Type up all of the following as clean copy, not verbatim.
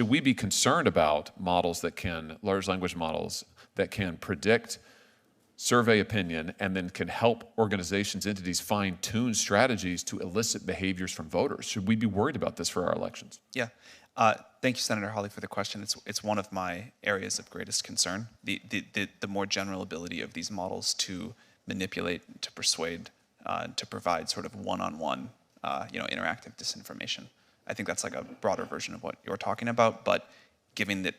Should we be concerned about large language models that can predict survey opinion and then can help organizations, entities fine-tune strategies to elicit behaviors from voters? Should we be worried about this for our elections? Yeah. Thank you, Senator Hawley, for the question. It's one of my areas of greatest concern, the more general ability of these models to manipulate, to persuade, to provide sort of one-on-one interactive disinformation. I think that's like a broader version of what you're talking about, but given that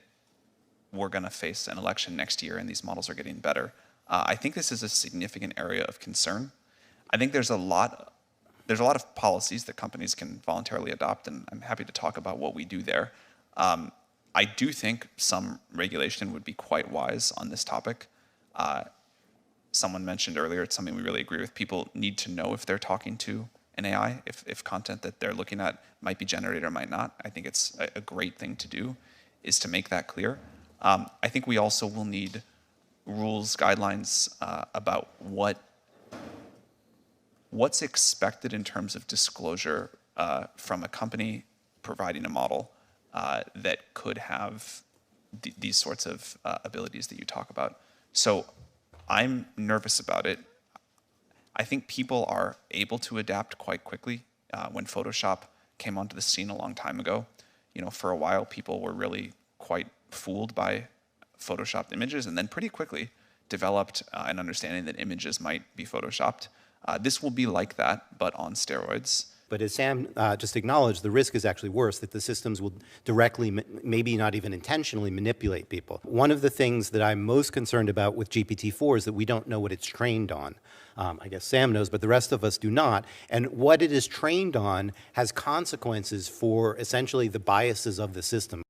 we're going to face an election next year and these models are getting better, I think this is a significant area of concern. I think there's a lot of policies that companies can voluntarily adopt, and I'm happy to talk about what we do there. I do think some regulation would be quite wise on this topic. Someone mentioned earlier, it's something we really agree with. People need to know if they're talking to an AI, if content that they're looking at might be generated or might not. I think it's a great thing to do, is to make that clear. I think we also will need rules, guidelines about what's expected in terms of disclosure from a company providing a model that could have these sorts of abilities that you talk about. So I'm nervous about it. I think people are able to adapt quite quickly. When Photoshop came onto the scene a long time ago, for a while people were really quite fooled by Photoshopped images, and then pretty quickly developed an understanding that images might be Photoshopped. This will be like that, but on steroids. But as Sam just acknowledged, the risk is actually worse, that the systems will directly, maybe not even intentionally, manipulate people. One of the things that I'm most concerned about with GPT-4 is that we don't know what it's trained on. I guess Sam knows, but the rest of us do not. And what it is trained on has consequences for essentially the biases of the system.